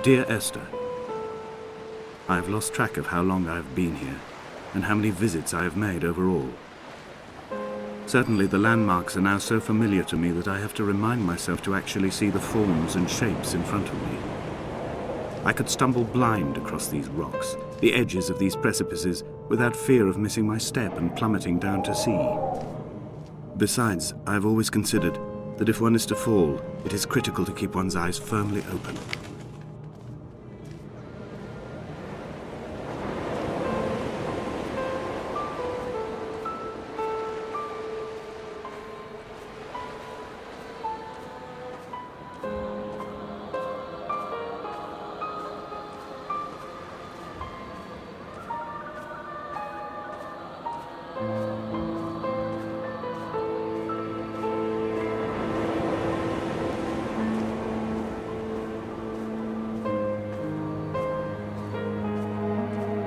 Dear Esther, I have lost track of how long I have been here and how many visits I have made overall. Certainly the landmarks are now so familiar to me that I have to remind myself to actually see the forms and shapes in front of me. I could stumble blind across these rocks, the edges of these precipices, without fear of missing my step and plummeting down to sea. Besides, I have always considered that if one is to fall, it is critical to keep one's eyes firmly open.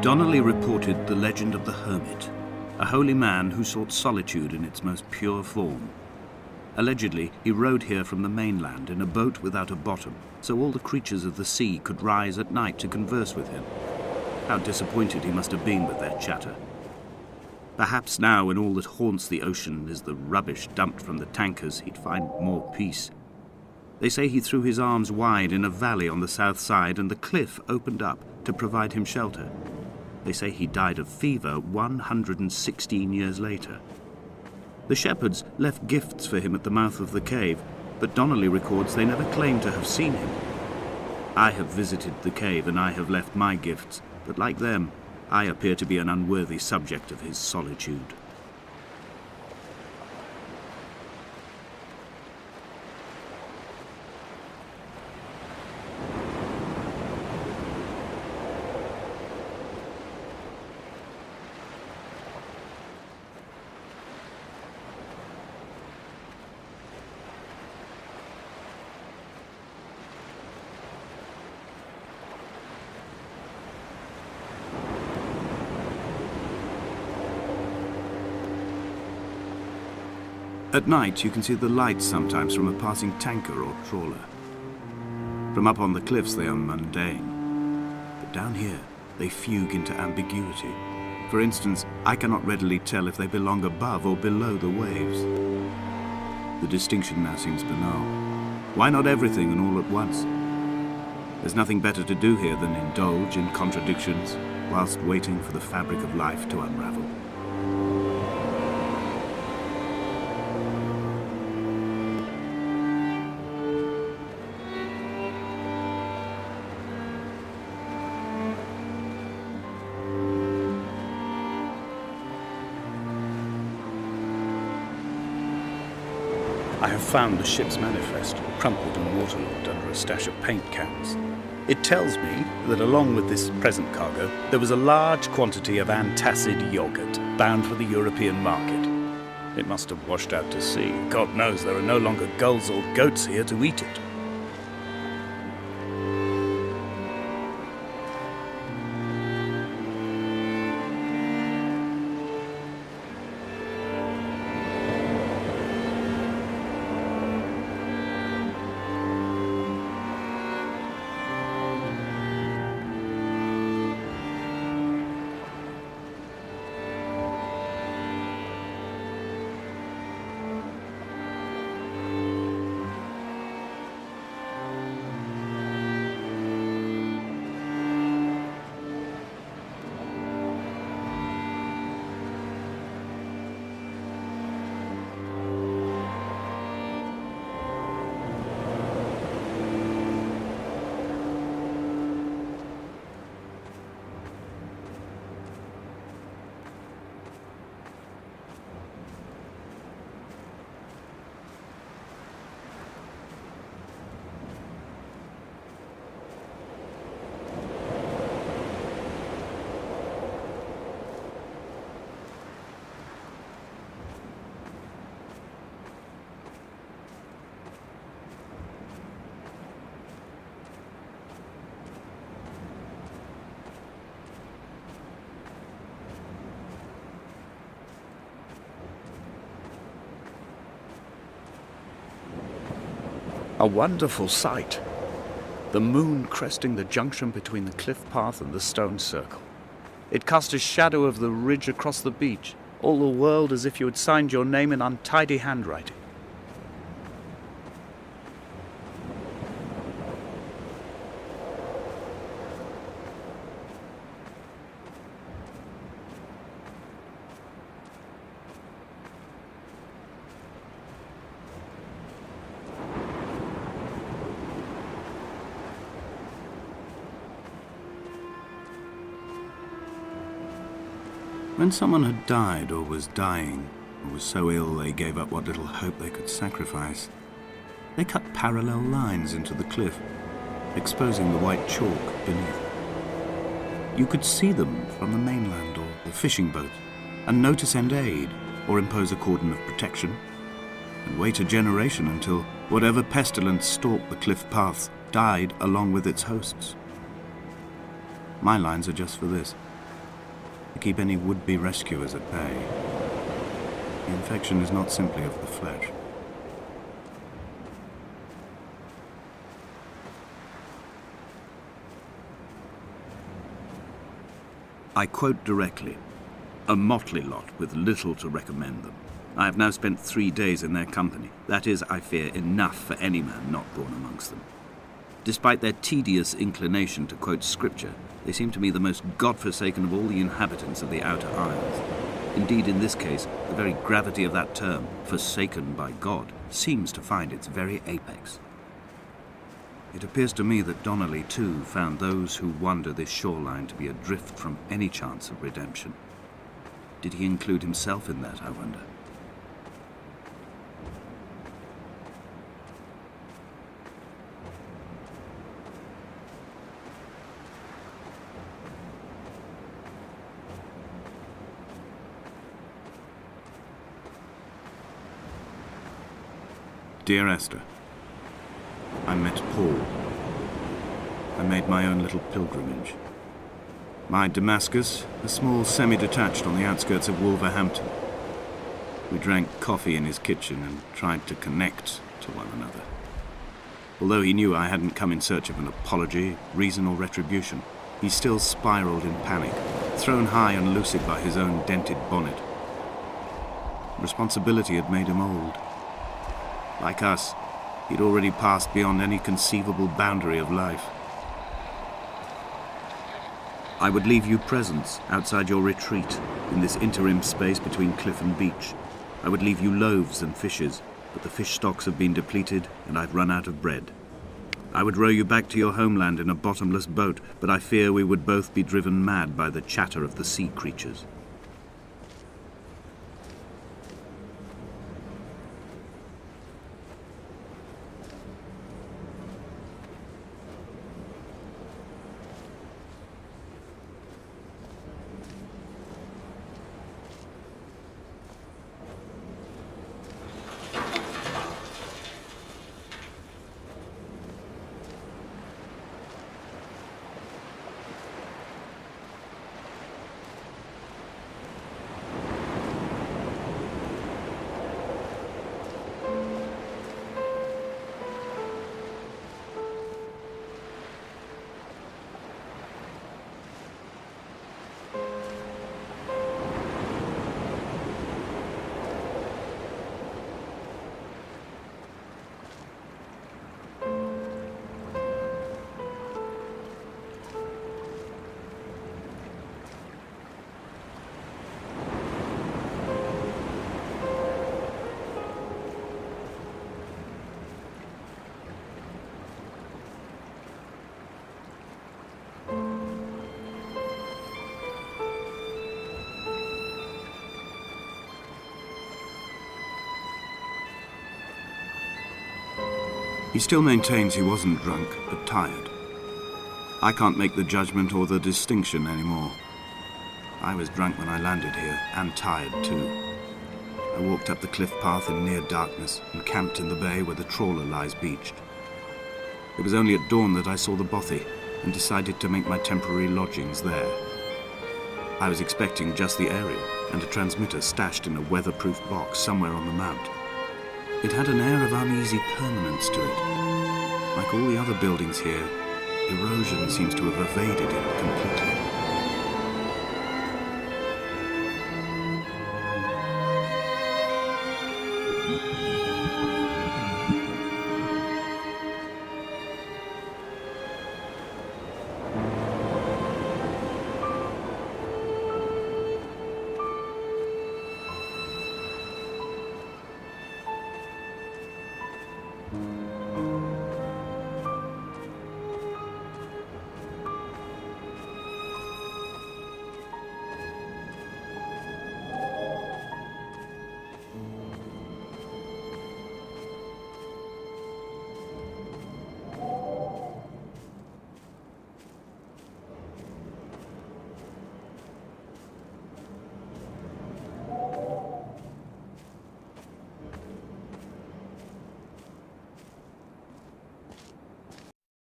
Donnelly reported the legend of the hermit, a holy man who sought solitude in its most pure form. Allegedly, he rode here from the mainland in a boat without a bottom, so all the creatures of the sea could rise at night to converse with him. How disappointed he must have been with their chatter. Perhaps now, when all that haunts the ocean is the rubbish dumped from the tankers, he'd find more peace. They say he threw his arms wide in a valley on the south side, and the cliff opened up to provide him shelter. They say he died of fever 116 years later. The shepherds left gifts for him at the mouth of the cave, but Donnelly records they never claimed to have seen him. I have visited the cave and I have left my gifts, but like them, I appear to be an unworthy subject of his solitude. At night, you can see the lights sometimes from a passing tanker or trawler. From up on the cliffs, they are mundane. But down here, they fugue into ambiguity. For instance, I cannot readily tell if they belong above or below the waves. The distinction now seems banal. Why not everything and all at once? There's nothing better to do here than indulge in contradictions whilst waiting for the fabric of life to unravel. I have found the ship's manifest, crumpled and waterlogged under a stash of paint cans. It tells me that along with this present cargo, there was a large quantity of antacid yogurt bound for the European market. It must have washed out to sea. God knows there are no longer gulls or goats here to eat it. A wonderful sight. the moon cresting the junction between the cliff path and the stone circle. It cast a shadow of the ridge across the beach, all the world as if you had signed your name in untidy handwriting. When someone had died or was dying, or was so ill they gave up what little hope they could sacrifice, they cut parallel lines into the cliff, exposing the white chalk beneath. You could see them from the mainland or the fishing boat, and know to send aid or impose a cordon of protection, and wait a generation until whatever pestilence stalked the cliff path died along with its hosts. My lines are just for this: to keep any would-be rescuers at bay. The infection is not simply of the flesh. I quote directly: a motley lot with little to recommend them. I have now spent 3 days in their company. That is, I fear, enough for any man not born amongst them. Despite their tedious inclination to quote scripture, they seem to me the most God-forsaken of all the inhabitants of the Outer Isles. Indeed, in this case, the very gravity of that term, forsaken by God, seems to find its very apex. It appears to me that Donnelly, too, found those who wander this shoreline to be adrift from any chance of redemption. Did he include himself in that, I wonder? Dear Esther, I met Paul. I made my own little pilgrimage. My Damascus, a small semi-detached on the outskirts of Wolverhampton. We drank coffee in his kitchen and tried to connect to one another. Although he knew I hadn't come in search of an apology, reason or retribution, he still spiraled in panic, thrown high and lucid by his own dented bonnet. Responsibility had made him old. Like us, he'd already passed beyond any conceivable boundary of life. I would leave you presents outside your retreat, in this interim space between cliff and beach. I would leave you loaves and fishes, but the fish stocks have been depleted and I've run out of bread. I would row you back to your homeland in a bottomless boat, but I fear we would both be driven mad by the chatter of the sea creatures. He still maintains he wasn't drunk, but tired. I can't make the judgment or the distinction anymore. I was drunk when I landed here, and tired too. I walked up the cliff path in near darkness and camped in the bay where the trawler lies beached. It was only at dawn that I saw the bothy and decided to make my temporary lodgings there. I was expecting just the aerial and a transmitter stashed in a weatherproof box somewhere on the mount. It had an air of uneasy permanence to it. Like all the other buildings here, Erosion seems to have evaded it completely.